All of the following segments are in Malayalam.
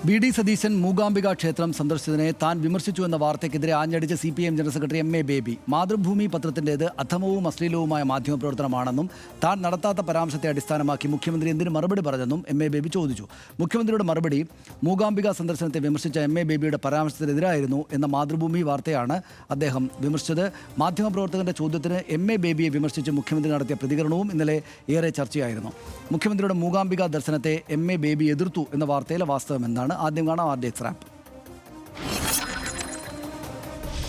വി.ഡി. സതീശൻ മൂകാംബിക ക്ഷേത്രം സന്ദർശിച്ചതിനെ താൻ വിമർശിച്ചു എന്ന വാർത്തയ്ക്കെതിരെ ആഞ്ഞടിച്ച CPIM ജനറൽ സെക്രട്ടറി M.A. ബേബി മാതൃഭൂമി പത്രത്തിൻ്റേത് അധമവും അശ്ലീലവുമായ മാധ്യമപ്രവർത്തനമാണെന്നും താൻ നടത്താത്ത പരാമർശത്തെ അടിസ്ഥാനമാക്കി മുഖ്യമന്ത്രി എന്തിന് മറുപടി പറഞ്ഞെന്നും M.A. ബേബി ചോദിച്ചു. മുഖ്യമന്ത്രിയുടെ മറുപടി മൂകാംബിക സന്ദർശനത്തെ വിമർശിച്ച M.A. ബേബിയുടെ പരാമർശത്തിനെതിരായിരുന്നു എന്ന മാതൃഭൂമി വാർത്തയാണ് അദ്ദേഹം വിമർശിച്ചത്. മാധ്യമപ്രവർത്തകന്റെ ചോദ്യത്തിന് M.A. ബേബിയെ വിമർശിച്ച് മുഖ്യമന്ത്രി നടത്തിയ പ്രതികരണവും ഇന്നലെ ഏറെ ചർച്ചയായിരുന്നു. മുഖ്യമന്ത്രിയുടെ മൂകാംബിക ദർശനത്തെ M.A. ബേബി എതിർത്തു എന്ന വാർത്തയിലെ വാസ്തവം എന്താണ്? ആദ്യം കാണാം RDX റാപ്പ്.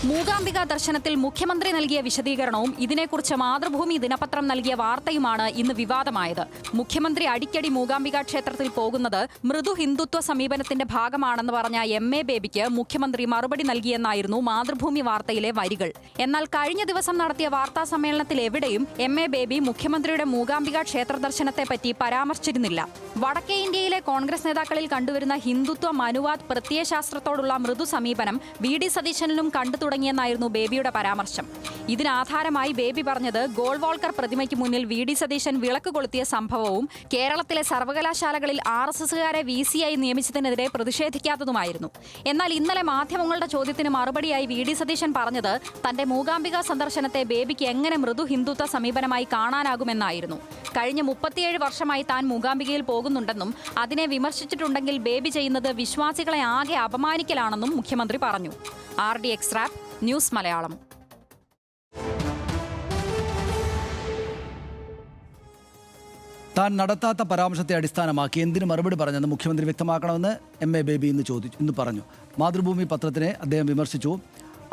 മൂകാംബിക ദർശനത്തിൽ മുഖ്യമന്ത്രി നൽകിയ വിശദീകരണവും ഇതിനെക്കുറിച്ച് മാതൃഭൂമി ദിനപത്രം നൽകിയ വാർത്തയുമാണ് ഇന്ന് വിവാദമായത്. മുഖ്യമന്ത്രി അടിക്കടി മൂകാംബിക ക്ഷേത്രത്തിൽ പോകുന്നത് മൃദു ഹിന്ദുത്വ സമീപനത്തിന്റെ ഭാഗമാണെന്ന് പറഞ്ഞ M.A. ബേബിക്ക് മുഖ്യമന്ത്രി മറുപടി നൽകിയെന്നായിരുന്നു മാതൃഭൂമി വാർത്തയിലെ വരികൾ. എന്നാൽ കഴിഞ്ഞ ദിവസം നടത്തിയ വാർത്താ സമ്മേളനത്തിൽ എവിടെയും M.A. ബേബി മുഖ്യമന്ത്രിയുടെ മൂകാംബിക ക്ഷേത്ര ദർശനത്തെപ്പറ്റി പരാമർശിച്ചിരുന്നില്ല. വടക്കേ ഇന്ത്യയിലെ കോൺഗ്രസ് നേതാക്കളിൽ കണ്ടുവരുന്ന ഹിന്ദുത്വ മനുവാദ് പ്രത്യയശാസ്ത്രത്തോടുള്ള മൃദു സമീപനം V.D. സതീശനിലും കണ്ടു തുടങ്ങിയെന്നായിരുന്നു ബേബിയുടെ പരാമർശം. ഇതിനാധാരമായി ബേബി പറഞ്ഞത് ഗോൾവാൾക്കർ പ്രതിമയ്ക്ക് മുന്നിൽ V.D. സതീശൻ വിളക്ക് കൊളുത്തിയ സംഭവവും കേരളത്തിലെ സർവകലാശാലകളിൽ RSSകാരെ VC ആയി നിയമിച്ചതിനെതിരെ പ്രതിഷേധിക്കാത്തതുമായിരുന്നു. എന്നാൽ ഇന്നലെ മാധ്യമങ്ങളുടെ ചോദ്യത്തിന് മറുപടിയായി V.D. സതീശൻ പറഞ്ഞത് തന്റെ മൂകാംബിക സന്ദർശനത്തെ ബേബിക്ക് എങ്ങനെ മൃദു ഹിന്ദുത്വ സമീപനമായി കാണാനാകുമെന്നായിരുന്നു. കഴിഞ്ഞ 37 വർഷമായി താൻ മൂകാംബികയിൽ പോകുന്നുണ്ടെന്നും അതിനെ വിമർശിച്ചിട്ടുണ്ടെങ്കിൽ ബേബി ചെയ്യുന്നത് വിശ്വാസികളെ ആകെ അപമാനിക്കലാണെന്നും മുഖ്യമന്ത്രി പറഞ്ഞു. RDX rap news Malayalam. താൻ നടത്താത്ത പരാമർശത്തെ അടിസ്ഥാനമാക്കി എന്തിന് മറുപടി പറഞ്ഞെന്ന് മുഖ്യമന്ത്രി വ്യക്തമാക്കണമെന്ന് M.A. ബേബി ഇന്ന് പറഞ്ഞു. മാതൃഭൂമി പത്രത്തിനെ അദ്ദേഹം വിമർശിച്ചു.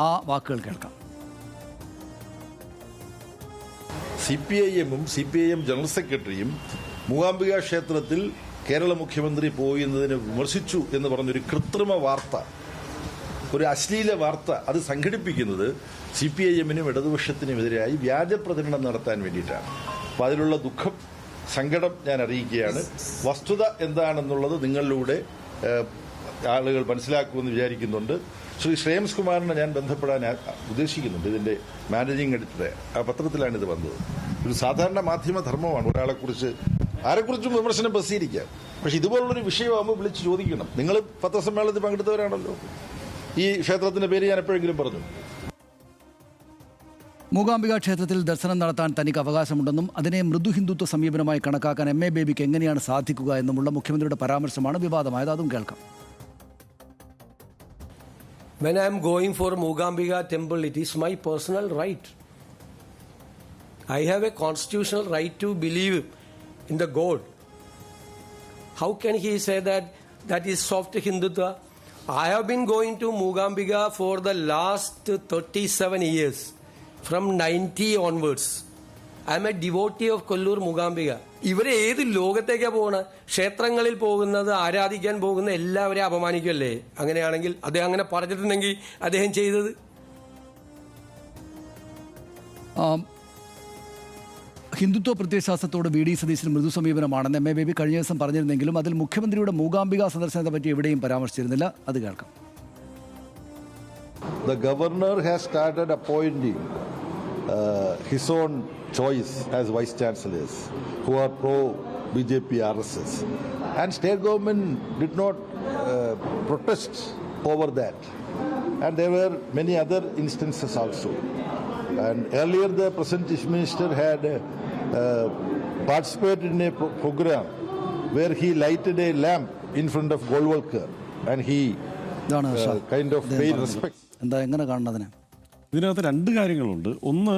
ആ വാക്കുകൾ കേൾക്കാം. CPIM-ഉം CPIM ജനറൽ സെക്രട്ടറിയും മൂകാംബിക ക്ഷേത്രത്തിൽ കേരള മുഖ്യമന്ത്രി പോയെന്നതിനെ വിമർശിച്ചു എന്ന് പറഞ്ഞൊരു കൃത്രിമ വാർത്ത, ഒരു അശ്ലീല വാർത്ത അത് സംഘടിപ്പിക്കുന്നത് CPIM-നും ഇടതുപക്ഷത്തിനുമെതിരായി വ്യാജ പ്രചരണം നടത്താൻ വേണ്ടിയിട്ടാണ്. അപ്പോൾ അതിലുള്ള ദുഃഖം, സങ്കടം ഞാൻ അറിയിക്കുകയാണ്. വസ്തുത എന്താണെന്നുള്ളത് നിങ്ങളിലൂടെ ആളുകൾ മനസ്സിലാക്കുമെന്ന് വിചാരിക്കുന്നുണ്ട്. ശ്രീ ശ്രേയംസ് കുമാറിനെ ഞാൻ ബന്ധപ്പെടാൻ ഉദ്ദേശിക്കുന്നുണ്ട്. ഇതിന്റെ മാനേജിംഗ് എഡിറ്ററെ. ആ പത്രത്തിലാണ് ഇത് വന്നത്. ഒരു സാധാരണ മാധ്യമ ധർമ്മമാണ് ഒരാളെക്കുറിച്ച് ആരെക്കുറിച്ചും വിമർശനം പ്രസിദ്ധീകരിക്കാം. പക്ഷെ ഇതുപോലുള്ളൊരു വിഷയമാകുമ്പോൾ വിളിച്ച് ചോദിക്കണം. നിങ്ങൾ പത്രസമ്മേളനത്തിൽ പങ്കെടുത്തവരാണല്ലോ. ഈ ക്ഷേത്രത്തിന്റെ പേര് ഞാൻ എപ്പോഴെങ്കിലും പറഞ്ഞു? മൂകാംബിക ക്ഷേത്രത്തിൽ ദർശനം നടത്താൻ തനിക്ക് അവകാശമുണ്ടെന്നും അതിനെ മൃദു ഹിന്ദുത്വ സമീപനമായി കണക്കാക്കാൻ M.A. ബേബിക്ക് എങ്ങനെയാണ് സാധിക്കുക എന്നുമുള്ള മുഖ്യമന്ത്രിയുടെ പരാമർശമാണ് വിവാദമായത്. അതും കേൾക്കാം. When I am going for Mookambika temple, it is my personal right. I have a constitutional right to believe in the God. How can he say that that is soft Hindutva? I have been going to Mookambika for the last 37 years, from 90 onwards. I am a devotee of Kollur Mookambika. ഇവരെ ഏത് ലോകത്തേക്കാണ് പോകുന്നത്? ക്ഷേത്രങ്ങളിൽ പോകുന്നത്, ആരാധിക്കാൻ പോകുന്ന എല്ലാവരെയും അപമാനിക്കല്ലേ? അങ്ങനെയാണെങ്കിൽ അദ്ദേഹം അങ്ങനെ പറഞ്ഞിട്ടുണ്ടെങ്കിൽ അദ്ദേഹം ചെയ്തത് ഹിന്ദുത്വ പ്രത്യയശാസ്ത്രത്തോട് V.D. സതീശൻ മൃദു സമീപനമാണെന്ന് M.A. ബേബി കഴിഞ്ഞ ദിവസം പറഞ്ഞിരുന്നെങ്കിലും അതിൽ മുഖ്യമന്ത്രിയുടെ മൂകാംബിക സന്ദർശനത്തെ പറ്റി എവിടെയും പരാമർശിച്ചിരുന്നില്ല. അത് കേൾക്കാം. The governor has started appointing his own choice as vice chancellors who are pro BJP RSS, and state government did not protest over that, and there were many other instances also. And earlier the present chief minister had participated in a program where he lighted a lamp in front of Golwalkar and he kind of paid respect. എന്താ എങ്ങനെ കാണുന്നതിന്? ഇതിനകത്ത് രണ്ട് കാര്യങ്ങളുണ്ട്. ഒന്ന്,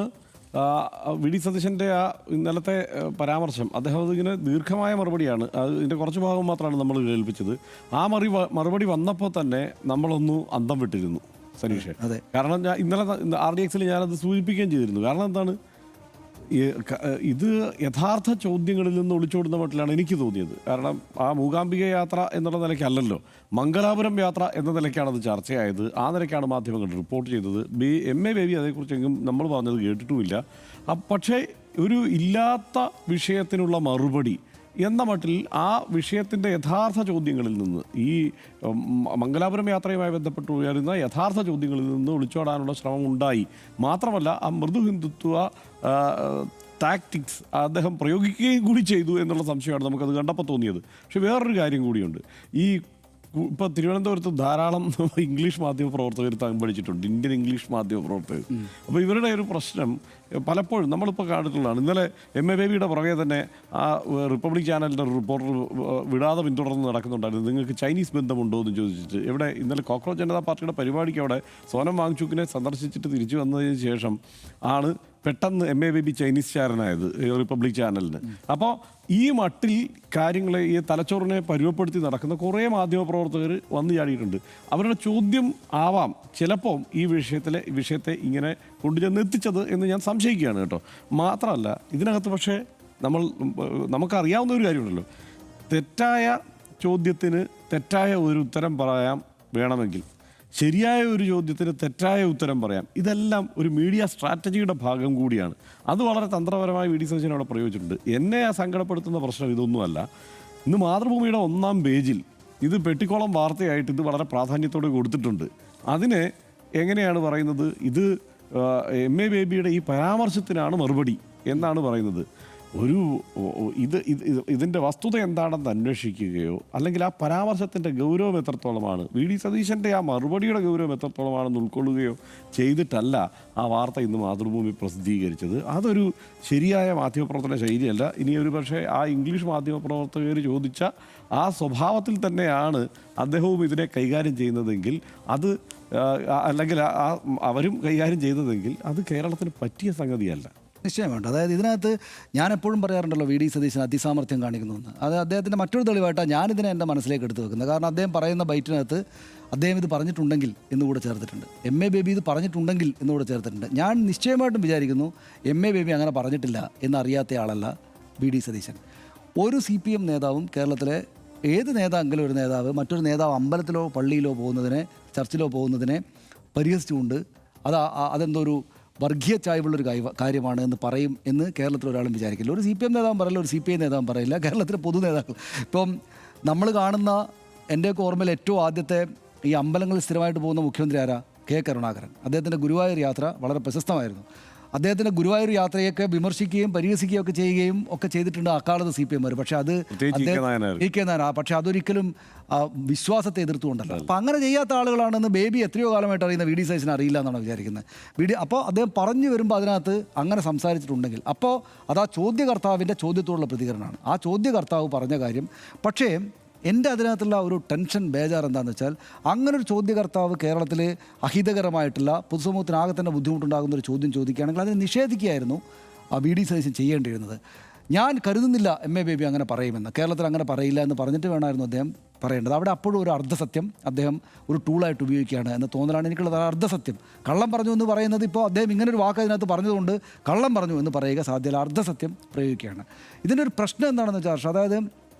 V.D. സതീശൻ്റെ ആ ഇന്നലത്തെ പരാമർശം, അദ്ദേഹം അതിങ്ങനെ ദീർഘമായ മറുപടിയാണ്. ഇതിൻ്റെ കുറച്ച് ഭാഗം മാത്രമാണ് നമ്മൾ കേൾപ്പിച്ചത്. ആ മറുപടി വന്നപ്പോൾ തന്നെ നമ്മളൊന്ന് അന്തം വിട്ടിരുന്നു സനീഷ്. കാരണം ഞാൻ ഇന്നലെ RDX-ൽ ഞാനത് സൂചിപ്പിക്കുകയും ചെയ്തിരുന്നു. കാരണം എന്താണ്, ഇത് യഥാർത്ഥ ചോദ്യങ്ങളിൽ നിന്ന് ഒളിച്ചോടുന്ന മട്ടിലാണ് എനിക്ക് തോന്നിയത്. കാരണം ആ മൂകാംബിക യാത്ര എന്നുള്ള നിലയ്ക്കല്ലല്ലോ, മംഗലാപുരം യാത്ര എന്ന നിലയ്ക്കാണ് അത് ചർച്ചയായത്. ആ നിലയ്ക്കാണ് മാധ്യമങ്ങൾ റിപ്പോർട്ട് ചെയ്തത്. M.A. ബേബി അതേക്കുറിച്ചെങ്കിലും നമ്മൾ പറഞ്ഞത് കേട്ടിട്ടുമില്ല. പക്ഷേ ഒരു ഇല്ലാത്ത വിഷയത്തിനുള്ള മറുപടി എന്ന മട്ടിൽ ആ വിഷയത്തിൻ്റെ യഥാർത്ഥ ചോദ്യങ്ങളിൽ നിന്ന്, ഈ മംഗലാപുരം യാത്രയുമായി ബന്ധപ്പെട്ട് ഉയരുന്ന യഥാർത്ഥ ചോദ്യങ്ങളിൽ നിന്ന് ഒളിച്ചോടാനുള്ള ശ്രമം ഉണ്ടായി. മാത്രമല്ല ആ മൃദു ഹിന്ദുത്വ ടാക്ടിക്സ് അദ്ദേഹം പ്രയോഗിക്കുകയും കൂടി ചെയ്തു എന്നുള്ള സംശയമാണ് നമുക്കത് കണ്ടപ്പോൾ തോന്നിയത്. പക്ഷെ വേറൊരു കാര്യം കൂടിയുണ്ട്. ഈ ഇപ്പോൾ തിരുവനന്തപുരത്ത് ധാരാളം ഇംഗ്ലീഷ് മാധ്യമ പ്രവർത്തകർ തമ്പടിച്ചിട്ടുണ്ട്, ഇന്ത്യൻ ഇംഗ്ലീഷ് മാധ്യമ പ്രവർത്തകർ. അപ്പോൾ ഇവരുടെ ഒരു പ്രശ്നം പലപ്പോഴും നമ്മളിപ്പോൾ കണ്ടിട്ടുള്ളതാണ്. ഇന്നലെ എം എ ബേബിയുടെ പുറകെ തന്നെ ആ റിപ്പബ്ലിക് ചാനലിൻ്റെ റിപ്പോർട്ടർ വിടാതെ പിന്തുടർന്ന് നടക്കുന്നുണ്ടായിരുന്നു. നിങ്ങൾക്ക് ചൈനീസ് ബന്ധമുണ്ടോ എന്ന് ചോദിച്ചിട്ട്. ഇവിടെ ഇന്നലെ കോക്രോച്ച് ജനതാ പാർട്ടിയുടെ പരിപാടിക്ക് അവിടെ സോനം വാങ്ചുക്കിനെ സന്ദർശിച്ചിട്ട് തിരിച്ചു വന്നതിന് ശേഷം ആണ് പെട്ടെന്ന് എം എ ബേബി ചൈനീസ് ചാരനായത് റിപ്പബ്ലിക് ചാനലിന്. അപ്പോൾ ഈ മട്ടിൽ കാര്യങ്ങളെ ഈ തലച്ചോറിനെ പരുവപ്പെടുത്തി നടക്കുന്ന കുറേ മാധ്യമപ്രവർത്തകർ വന്നു ചാടിയിട്ടുണ്ട്. അവരുടെ ചോദ്യം ആവാം ചിലപ്പോൾ ഈ വിഷയത്തെ ഇങ്ങനെ കൊണ്ടുചെന്ന് എത്തിച്ചത് എന്ന് ഞാൻ സംശയിക്കുകയാണ് കേട്ടോ. മാത്രമല്ല ഇതിനകത്ത് പക്ഷേ നമുക്കറിയാവുന്ന ഒരു കാര്യമുണ്ടല്ലോ, തെറ്റായ ചോദ്യത്തിന് തെറ്റായ ഒരു ഉത്തരം പറയാൻ വേണമെങ്കിൽ ശരിയായ ഒരു ചോദ്യത്തിന് തെറ്റായ ഉത്തരം പറയാം. ഇതെല്ലാം ഒരു മീഡിയ സ്ട്രാറ്റജിയുടെ ഭാഗം കൂടിയാണ്. അത് വളരെ തന്ത്രപരമായി വി ഡി സതീശൻ അവിടെ പ്രയോഗിച്ചിട്ടുണ്ട്. എന്നെ സങ്കടപ്പെടുത്തുന്ന പ്രശ്നം ഇതൊന്നുമല്ല. ഇന്ന് മാതൃഭൂമിയുടെ 1-ാം പേജിൽ ഇത് പെട്ടിക്കോളം വാർത്തയായിട്ട് ഇത് വളരെ പ്രാധാന്യത്തോടെ കൊടുത്തിട്ടുണ്ട്. അതിനെ എങ്ങനെയാണ് പറയുന്നത്, ഇത് എം എ ബേബിയുടെ ഈ പരാമർശത്തിനാണ് മറുപടി എന്നാണ് പറയുന്നത്. ഇതിൻ്റെ വസ്തുത എന്താണെന്ന് അന്വേഷിക്കുകയോ അല്ലെങ്കിൽ ആ പരാമർശത്തിൻ്റെ ഗൗരവം എത്രത്തോളമാണ്, വി ഡി സതീശൻ്റെ ആ മറുപടിയുടെ ഗൗരവം എത്രത്തോളമാണെന്ന് ഉൾക്കൊള്ളുകയോ ചെയ്തിട്ടല്ല ആ വാർത്ത ഇന്ന് മാതൃഭൂമി പ്രസിദ്ധീകരിച്ചത്. അതൊരു ശരിയായ മാധ്യമപ്രവർത്തന ശൈലിയല്ല. ഇനി ഒരു പക്ഷേ ആ ഇംഗ്ലീഷ് മാധ്യമപ്രവർത്തകർ ചോദിച്ച ആ സ്വഭാവത്തിൽ തന്നെയാണ് അദ്ദേഹവും ഇതിനെ കൈകാര്യം ചെയ്യുന്നതെങ്കിൽ അത് അല്ലെങ്കിൽ അവരും കൈകാര്യം ചെയ്തതെങ്കിൽ അത് കേരളത്തിന് പറ്റിയ സംഗതിയല്ല. നിശ്ചയമായിട്ട്. അതായത് ഇതിനകത്ത് ഞാൻ എപ്പോഴും പറയാറുണ്ടല്ലോ വി ഡി സതീശൻ അതിസാമർത്ഥ്യം കാണിക്കുന്നുവെന്ന്. അത് അദ്ദേഹത്തിൻ്റെ മറ്റൊരു തെളിവായിട്ടാണ് ഞാനിതിനെ എൻ്റെ മനസ്സിലേക്ക് എടുത്തു വെക്കുന്നത്. കാരണം അദ്ദേഹം പറയുന്ന ബൈറ്റിനകത്ത് അദ്ദേഹം ഇത് പറഞ്ഞിട്ടുണ്ടെങ്കിൽ എന്നുകൂടെ ചേർത്തിട്ടുണ്ട്, എം എ ബേബി ഇത് പറഞ്ഞിട്ടുണ്ടെങ്കിൽ എന്നുകൂടെ ചേർത്തിട്ടുണ്ട്. ഞാൻ നിശ്ചയമായിട്ടും വിചാരിക്കുന്നു എം എ ബേബി അങ്ങനെ പറഞ്ഞിട്ടില്ല എന്നറിയാത്ത ആളല്ല വി ഡി സതീശൻ. ഒരു CPM നേതാവും കേരളത്തിലെ ഏത് നേതാവെങ്കിലും ഒരു നേതാവ് മറ്റൊരു നേതാവ് അമ്പലത്തിലോ പള്ളിയിലോ പോകുന്നതിനെ ചർച്ചിലോ പോകുന്നതിനെ പരിഹസിച്ചുകൊണ്ട് അതെന്തോ ഒരു വർഗീയ ചായ്വുള്ളൊരു കാര്യമാണ് എന്ന് പറയും എന്ന് കേരളത്തിൽ ഒരാളും വിചാരിക്കില്ല. ഒരു CPM നേതാവും പറയില്ല, ഒരു CPI നേതാവും പറയില്ല. കേരളത്തിലെ പൊതു നേതാക്കൾ ഇപ്പം നമ്മൾ കാണുന്ന എൻ്റെയൊക്കെ ഓർമ്മയിൽ ഏറ്റവും ആദ്യത്തെ ഈ അമ്പലങ്ങളിൽ സ്ഥിരമായിട്ട് പോകുന്ന മുഖ്യമന്ത്രി ആരാ? കെ കരുണാകരൻ. അദ്ദേഹത്തിൻ്റെ ഗുരുവായൂർ യാത്ര വളരെ പ്രശസ്തമായിരുന്നു. അദ്ദേഹത്തിൻ്റെ ഗുരുവായൂർ യാത്രയൊക്കെ വിമർശിക്കുകയും പരിഹസിക്കുകയും ഒക്കെ ചെയ്യുകയും ഒക്കെ ചെയ്തിട്ടുണ്ട് അക്കാലത്ത് CPM. പക്ഷേ അത് പക്ഷേ അതൊരിക്കലും വിശ്വാസത്തെ എതിർത്തുകൊണ്ടല്ല. അപ്പം അങ്ങനെ ചെയ്യാത്ത ആളുകളാണെന്ന് ബേബി എത്രയോ കാലമായിട്ട് അറിയുന്ന വി ഡി സതീശൻ അറിയില്ല എന്നാണ് വിചാരിക്കുന്നത്. അപ്പോൾ അദ്ദേഹം പറഞ്ഞു വരുമ്പോൾ അതിനകത്ത് അങ്ങനെ സംസാരിച്ചിട്ടുണ്ടെങ്കിൽ അപ്പോൾ അത് ആ ചോദ്യകർത്താവിൻ്റെ ചോദ്യത്തോടുള്ള പ്രതികരണമാണ്. ആ ചോദ്യകർത്താവ് പറഞ്ഞ കാര്യം. പക്ഷേ എൻ്റെ അതിനകത്തുള്ള ഒരു ടെൻഷൻ ബേജാർ എന്താണെന്ന് വെച്ചാൽ അങ്ങനൊരു ചോദ്യകർത്താവ് കേരളത്തിൽ അഹിതകരമായിട്ടുള്ള പൊതുസമൂഹത്തിനാകെ തന്നെ ബുദ്ധിമുട്ടുണ്ടാകുന്ന ഒരു ചോദ്യം ചോദിക്കുകയാണെങ്കിൽ അതിനെ നിഷേധിക്കുകയായിരുന്നു വി ഡി സതീശൻ ചെയ്യേണ്ടിയിരുന്നത്. ഞാൻ കരുതുന്നില്ല എം എ ബേബി അങ്ങനെ പറയുമെന്ന്, കേരളത്തിൽ അങ്ങനെ പറയില്ല എന്ന് പറഞ്ഞിട്ട് വേണമായിരുന്നു അദ്ദേഹം പറയേണ്ടത്. അവിടെ അപ്പോഴും ഒരു അർദ്ധസത്യം അദ്ദേഹം ഒരു ടൂളായിട്ട് ഉപയോഗിക്കുകയാണ് എന്ന തോന്നലാണ് എനിക്കുള്ളത്. അർദ്ധസത്യം കള്ളം പറഞ്ഞു എന്ന് പറയുന്നത് ഇപ്പോൾ അദ്ദേഹം ഇങ്ങനൊരു വാക്ക് അതിനകത്ത് പറഞ്ഞതുകൊണ്ട് കള്ളം പറഞ്ഞു എന്ന് പറയുക സാധ്യമല്ല, അർദ്ധസത്യം പ്രയോഗിക്കുകയാണ്. ഇതിൻ്റെ ഒരു പ്രശ്നം എന്താണെന്ന് വെച്ചാൽ അതായത്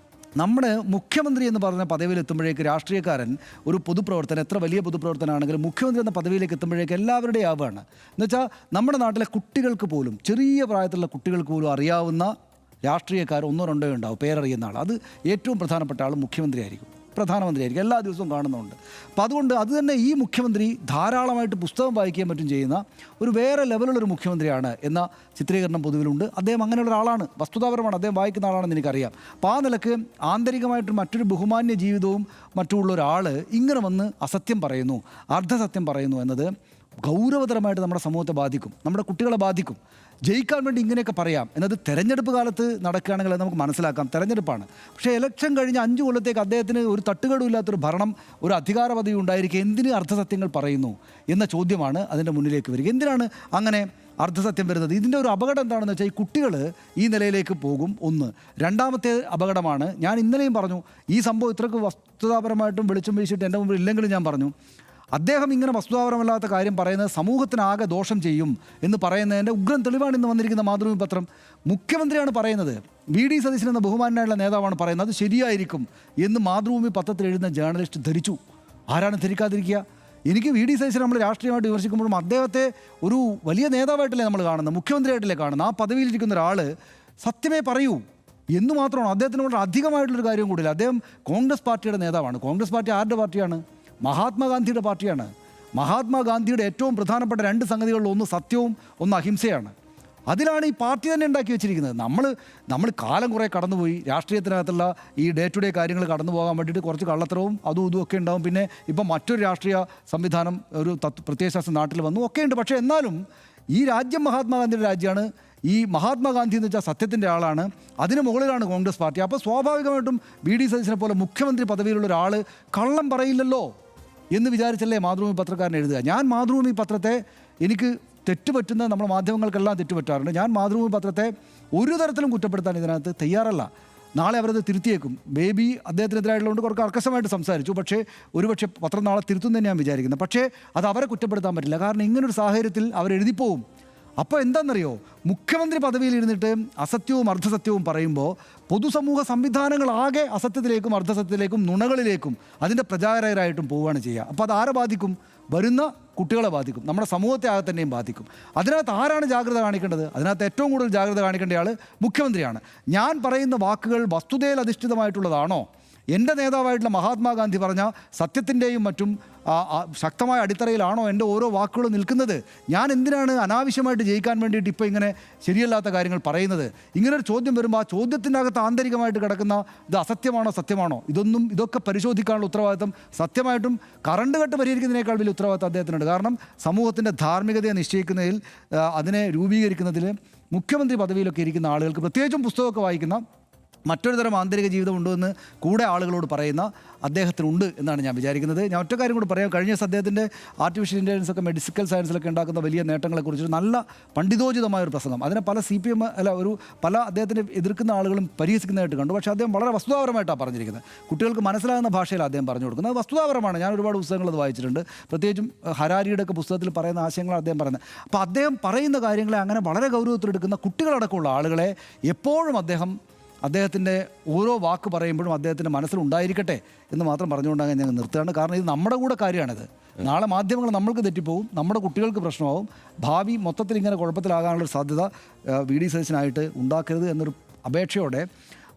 നമ്മുടെ മുഖ്യമന്ത്രി എന്ന് പറഞ്ഞ പദവിയിലെത്തുമ്പോഴേക്ക് രാഷ്ട്രീയക്കാരൻ ഒരു പൊതുപ്രവർത്തനം എത്ര വലിയ പൊതുപ്രവർത്തനമാണെങ്കിലും മുഖ്യമന്ത്രി എന്ന പദവിയിലേക്ക് എത്തുമ്പോഴേക്ക് എല്ലാവരുടെയും ആവുകയാണ്. എന്നുവെച്ചാൽ നമ്മുടെ നാട്ടിലെ കുട്ടികൾക്ക് പോലും ചെറിയ പ്രായത്തിലുള്ള കുട്ടികൾക്ക് പോലും അറിയാവുന്ന രാഷ്ട്രീയക്കാർ 1-2 ഉണ്ടാവും പേരറിയുന്ന ആൾ. അത് ഏറ്റവും പ്രധാനപ്പെട്ട ആൾ മുഖ്യമന്ത്രി ആയിരിക്കും, പ്രധാനമന്ത്രി ആയിരിക്കും, എല്ലാ ദിവസവും കാണുന്നുണ്ട്. അപ്പം അതുകൊണ്ട് അത് തന്നെ ഈ മുഖ്യമന്ത്രി ധാരാളമായിട്ട് പുസ്തകം വായിക്കുകയും മറ്റും ചെയ്യുന്ന ഒരു വേറെ ലെവലുള്ളൊരു മുഖ്യമന്ത്രിയാണ് എന്ന ചിത്രീകരണം പൊതുവിലുണ്ട്. അദ്ദേഹം അങ്ങനെയുള്ള ഒരാളാണ്, വസ്തുതാപരമാണ്, അദ്ദേഹം വായിക്കുന്ന ആളാണെന്ന് എനിക്കറിയാം. അപ്പോൾ ആ നിലക്ക് ആന്തരികമായിട്ട് മറ്റൊരു ബഹുമാന്യ ജീവിതവും മറ്റുള്ള ഒരാൾ ഇങ്ങനെ വന്ന് അസത്യം പറയുന്നു, അർദ്ധസത്യം പറയുന്നു എന്നത് ഗൗരവതരമായിട്ട് നമ്മുടെ സമൂഹത്തെ ബാധിക്കും, നമ്മുടെ കുട്ടികളെ ബാധിക്കും. ജയിക്കാൻ വേണ്ടി ഇങ്ങനെയൊക്കെ പറയാം എന്നത് തെരഞ്ഞെടുപ്പ് കാലത്ത് നടക്കുകയാണെങ്കിൽ അത് നമുക്ക് മനസ്സിലാക്കാം, തെരഞ്ഞെടുപ്പാണ്. പക്ഷേ ഇലക്ഷൻ കഴിഞ്ഞ് 5 കൊല്ലത്തേക്ക് അദ്ദേഹത്തിന് ഒരു തട്ടുകേടുമില്ലാത്തൊരു ഭരണം, ഒരു അധികാര പദവി ഉണ്ടായിരിക്കുക എന്തിന് അർദ്ധസത്യങ്ങൾ പറയുന്നു എന്ന ചോദ്യമാണ് അതിൻ്റെ മുന്നിലേക്ക് വരിക. എന്തിനാണ് അങ്ങനെ അർദ്ധസത്യം വരുന്നത്? ഇതിൻ്റെ ഒരു അപകടം എന്താണെന്ന് വെച്ചാൽ ഈ കുട്ടികൾ ഈ നിലയിലേക്ക് പോകും. ഒന്ന്. രണ്ടാമത്തെ അപകടമാണ്, ഞാൻ ഇന്നലെയും പറഞ്ഞു, ഈ സംഭവം ഇത്രയ്ക്ക് വസ്തുതാപരമായിട്ടും വെളിച്ചം വീശിയിട്ട് എൻ്റെ മുമ്പിൽ ഇല്ലെങ്കിലും ഞാൻ പറഞ്ഞു, അദ്ദേഹം ഇങ്ങനെ വസ്തുതാപരമല്ലാത്ത കാര്യം പറയുന്നത് സമൂഹത്തിനാകെ ദോഷം ചെയ്യും എന്ന് പറയുന്നതിൻ്റെ ഉഗ്രൻ തെളിവാണ് ഇന്ന് വന്നിരിക്കുന്ന മാതൃഭൂമി പത്രം. മുഖ്യമന്ത്രിയാണ് പറയുന്നത്, വി ഡി സതീശൻ എന്ന ബഹുമാനായുള്ള നേതാവാണ് പറയുന്നത്, അത് ശരിയായിരിക്കും എന്ന് മാതൃഭൂമി പത്രത്തിൽ എഴുതുന്ന ജേർണലിസ്റ്റ് ധരിച്ചു. ആരാണ് ധരിക്കാതിരിക്കുക? എനിക്ക് വി ഡി സതീശൻ നമ്മൾ രാഷ്ട്രീയമായിട്ട് വിമർശിക്കുമ്പോഴും അദ്ദേഹത്തെ ഒരു വലിയ നേതാവായിട്ടല്ലേ നമ്മൾ കാണുന്നത്, മുഖ്യമന്ത്രിയായിട്ടല്ലേ കാണുന്നത്. ആ പദവിയിലിരിക്കുന്ന ഒരാൾ സത്യമേ പറയൂ എന്ന് മാത്രമാണ്. അദ്ദേഹത്തിന് വളരെ അധികമായിട്ടുള്ളൊരു കാര്യം കൂടില്ല. അദ്ദേഹം കോൺഗ്രസ് പാർട്ടിയുടെ നേതാവാണ്. കോൺഗ്രസ് പാർട്ടി ആരുടെ പാർട്ടിയാണ്? മഹാത്മാഗാന്ധിയുടെ പാർട്ടിയാണ്. മഹാത്മാഗാന്ധിയുടെ ഏറ്റവും പ്രധാനപ്പെട്ട 2 സംഗതികളിൽ ഒന്ന് സത്യവും ഒന്ന് അഹിംസയാണ്. അതിലാണ് ഈ പാർട്ടി തന്നെ ഉണ്ടാക്കി വെച്ചിരിക്കുന്നത്. നമ്മൾ കാലം കുറേ കടന്നുപോയി, രാഷ്ട്രീയത്തിനകത്തുള്ള ഈ ഡേ ടു ഡേ കാര്യങ്ങൾ കടന്നു പോകാൻ വേണ്ടിയിട്ട് കുറച്ച് കള്ളത്തരവും അതും ഇതും ഒക്കെ ഉണ്ടാവും. പിന്നെ ഇപ്പം മറ്റൊരു രാഷ്ട്രീയ സംവിധാനം, ഒരു പ്രത്യയശാസ്ത്ര നാട്ടിൽ വന്നു ഒക്കെയുണ്ട്. പക്ഷേ എന്നാലും ഈ രാജ്യം മഹാത്മാഗാന്ധിയുടെ രാജ്യമാണ്. ഈ മഹാത്മാഗാന്ധി എന്ന് വെച്ചാൽ സത്യത്തിൻ്റെ ആളാണ്. അതിന് മുകളിലാണ് കോൺഗ്രസ് പാർട്ടി. അപ്പോൾ സ്വാഭാവികമായിട്ടും വി ഡി സതീശനെ പോലെ മുഖ്യമന്ത്രി പദവിയിലുള്ള ഒരാൾ കള്ളം പറയില്ലല്ലോ എന്ന് വിചാരിച്ചല്ലേ മാതൃഭൂമി പത്രക്കാരൻ എഴുതുക. ഞാൻ മാതൃഭൂമി പത്രത്തെ, എനിക്ക് തെറ്റുപറ്റുന്ന നമ്മുടെ മാധ്യമങ്ങൾക്കെല്ലാം തെറ്റുപറ്റാറുണ്ട്. ഞാൻ മാതൃഭൂമി പത്രത്തെ ഒരു തരത്തിലും കുറ്റപ്പെടുത്താൻ ഇതിനകത്ത് തയ്യാറല്ല. നാളെ അവരത് തിരുത്തിയേക്കും. ബേബി അദ്ദേഹത്തിനെതിരായിട്ടുള്ളതുകൊണ്ട് കുറച്ച് കർക്കശമായിട്ട് സംസാരിച്ചു. പക്ഷേ ഒരുപക്ഷെ പത്രം നാളെ തിരുത്തുമെന്ന് ഞാൻ വിചാരിക്കുന്നത്. പക്ഷേ അത് അവരെ കുറ്റപ്പെടുത്താൻ പറ്റില്ല. കാരണം ഇങ്ങനൊരു സാഹചര്യത്തിൽ അവരെഴുതിപ്പോവും. അപ്പോൾ എന്താണെന്നറിയോ, മുഖ്യമന്ത്രി പദവിയിൽ ഇരുന്നിട്ട് അസത്യവും അർദ്ധസത്യവും പറയുമ്പോൾ പൊതുസമൂഹ സംവിധാനങ്ങളാകെ അസത്യത്തിലേക്കും അർദ്ധസത്യത്തിലേക്കും നുണകളിലേക്കും അതിൻ്റെ പ്രചാരകരായിട്ടും പോവുകയാണ് ചെയ്യുക. അപ്പോൾ അത് ആരെ ബാധിക്കും? വരുന്ന കുട്ടികളെ ബാധിക്കും, നമ്മുടെ സമൂഹത്തെ ആകെ തന്നെയും ബാധിക്കും. അതിനകത്ത് ആരാണ് ജാഗ്രത കാണിക്കേണ്ടത്? അതിനകത്ത് ഏറ്റവും കൂടുതൽ ജാഗ്രത കാണിക്കേണ്ടയാൾ മുഖ്യമന്ത്രിയാണ്. ഞാൻ പറയുന്ന വാക്കുകൾ വസ്തുതയിൽ അധിഷ്ഠിതമായിട്ടുള്ളതാണോ? എൻ്റെ നേതാവായിട്ടുള്ള മഹാത്മാഗാന്ധി പറഞ്ഞ സത്യത്തിൻ്റെയും മറ്റും ശക്തമായ അടിത്തറയിലാണോ എൻ്റെ ഓരോ വാക്കുകളും നിൽക്കുന്നത്? ഞാൻ എന്തിനാണ് അനാവശ്യമായിട്ട് ജയിക്കാൻ വേണ്ടിയിട്ട് ഇപ്പോൾ ഇങ്ങനെ ശരിയല്ലാത്ത കാര്യങ്ങൾ പറയുന്നത്? ഇങ്ങനൊരു ചോദ്യം വരുമ്പോൾ ആ ചോദ്യത്തിൻ്റെ അകത്ത് ആന്തരികമായിട്ട് കിടക്കുന്ന ഇത് അസത്യമാണോ സത്യമാണോ, ഇതൊക്കെ പരിശോധിക്കാനുള്ള ഉത്തരവാദിത്തം സത്യമായിട്ടും കറണ്ട് കട്ട് പരിഹരിക്കുന്നതിനേക്കാൾ വലിയ ഉത്തരവാദിത്തം അദ്ദേഹത്തിനുണ്ട്. കാരണം സമൂഹത്തിൻ്റെ ധാർമ്മികതയെ നിശ്ചയിക്കുന്നതിൽ, അതിനെ രൂപീകരിക്കുന്നതിൽ മുഖ്യമന്ത്രി പദവിയിലൊക്കെ ഇരിക്കുന്ന ആളുകൾക്ക്, പ്രത്യേകിച്ചും പുസ്തകമൊക്കെ വായിക്കുന്ന, മറ്റൊരു തരം ആന്തരിക ജീവിതം ഉണ്ടെന്ന് കൂടെ ആളുകളോട് പറയുന്ന അദ്ദേഹത്തിനുണ്ട് എന്നാണ് ഞാൻ വിചാരിക്കുന്നത്. ഞാൻ ഒറ്റ കാര്യം കൂടി പറയാം. കഴിഞ്ഞ ദിവസം അദ്ദേഹത്തിൻ്റെ ആർട്ടിഫിഷ്യൽ ഇൻ്റലിജൻസ് ഒക്കെ മെഡിക്കൽ സയൻസിലൊക്കെ ഉണ്ടാക്കുന്ന വലിയ നേട്ടങ്ങളെക്കുറിച്ച് നല്ല പണ്ഡിതോചിതമായൊരു പ്രസംഗം, അതിനെ പല CPM പല അദ്ദേഹത്തിനെ എതിർക്കുന്ന ആളുകളും പരിഹസിക്കുന്നതായിട്ട് കണ്ടു. പക്ഷേ അദ്ദേഹം വളരെ വസ്തുതാപരമായിട്ടാണ് പറഞ്ഞിരിക്കുന്നത്. കുട്ടികൾക്ക് മനസ്സിലാകുന്ന ഭാഷയിൽ അദ്ദേഹം പറഞ്ഞു കൊടുക്കുന്നത്. അത് വസ്തുതാപരമാണ്. ഞാൻ ഒരുപാട് പുസ്തകങ്ങൾ അത് വായിച്ചിട്ടുണ്ട്. പ്രത്യേകിച്ചും ഹരാരിയുടെ ഒക്കെ പുസ്തകത്തിൽ പറയുന്ന ആശയങ്ങളാണ് അദ്ദേഹം പറയുന്നത്. അപ്പോൾ അദ്ദേഹം പറയുന്ന കാര്യങ്ങളെ അങ്ങനെ വളരെ ഗൗരവത്തിലെടുക്കുന്ന കുട്ടികളടക്കമുള്ള ആളുകളെ എപ്പോഴും അദ്ദേഹത്തിൻ്റെ ഓരോ വാക്ക് പറയുമ്പോഴും അദ്ദേഹത്തിൻ്റെ മനസ്സിലുണ്ടായിരിക്കട്ടെ എന്ന് മാത്രം പറഞ്ഞുകൊണ്ടാണ് ഞങ്ങൾ നിർത്തുകയാണ്. കാരണം ഇത് നമ്മുടെ കൂടെ കാര്യമാണിത്. നാളെ മാധ്യമങ്ങൾ നമ്മൾക്ക് തെറ്റിപ്പോവും, നമ്മുടെ കുട്ടികൾക്ക് പ്രശ്നമാവും. ഭാവി മൊത്തത്തിൽ ഇങ്ങനെ കുഴപ്പത്തിലാകാനുള്ളൊരു സാധ്യത വി ഡി സതീശനായിട്ട് ഉണ്ടാക്കരുത് എന്നൊരു അപേക്ഷയോടെ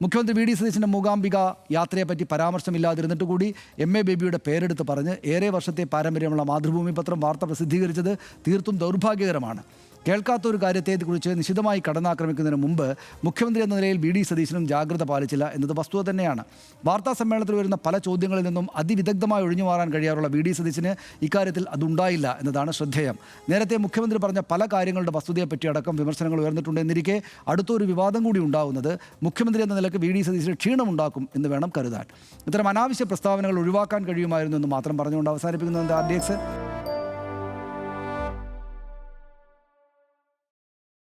മുഖ്യമന്ത്രി വി ഡി സതീശൻ്റെ മൂകാംബിക യാത്രയെപ്പറ്റി പരാമർശമില്ലാതിരുന്നിട്ട് കൂടി MA ബേബിയുടെ പേരെടുത്ത് പറഞ്ഞ് ഏറെ വർഷത്തെ പാരമ്പര്യമുള്ള മാതൃഭൂമി പത്രം വാർത്ത പ്രസിദ്ധീകരിച്ചത് തീർത്തും ദൗർഭാഗ്യകരമാണ്. കേൾക്കാത്ത ഒരു കാര്യത്തെക്കുറിച്ച് നിശിതമായി കടന്നാക്രമിക്കുന്നതിന് മുമ്പ് മുഖ്യമന്ത്രി എന്ന നിലയിൽ വി ഡി സതീശനും ജാഗ്രത പാലിച്ചില്ല എന്നത് വസ്തുത തന്നെയാണ്. വാർത്താ സമ്മേളനത്തിൽ വരുന്ന പല ചോദ്യങ്ങളിൽ നിന്നും അതിവിദഗ്ധമായി ഒഴിഞ്ഞു മാറാൻ കഴിയാറുള്ള വി ഡി സതീശന് ഇക്കാര്യത്തിൽ അതുണ്ടായില്ല എന്നതാണ് ശ്രദ്ധേയം. നേരത്തെ മുഖ്യമന്ത്രി പറഞ്ഞ പല കാര്യങ്ങളുടെ വസ്തുതയെപ്പറ്റി അടക്കം വിമർശനങ്ങൾ ഉയർന്നിട്ടുണ്ട് എന്നിരിക്കെ അടുത്തൊരു വിവാദം കൂടി ഉണ്ടാവുന്നത് മുഖ്യമന്ത്രി എന്ന നിലയ്ക്ക് വി ഡി സതീശന് ക്ഷീണമുണ്ടാക്കും എന്ന് വേണം കരുതാൻ. ഇത്തരം അനാവശ്യ പ്രസ്താവനകൾ ഒഴിവാക്കാൻ കഴിയുമായിരുന്നു എന്ന് മാത്രം പറഞ്ഞുകൊണ്ട് അവസാനിപ്പിക്കുന്നത് RDX.